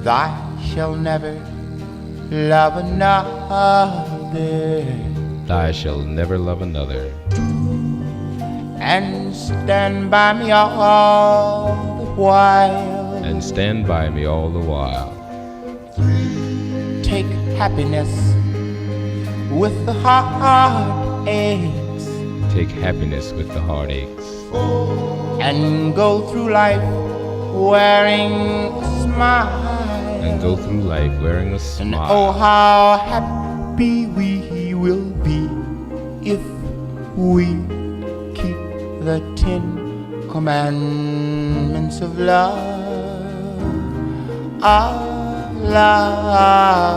thou shalt never love another, thou shalt never love another, and stand by me all the while, and stand by me all the while. Take happiness with the heartaches, take happiness with the heartaches, and go through life wearing a smile, and go through life wearing a and smile. oh, how happy we will be if we keep the 10 commandments of love, of love.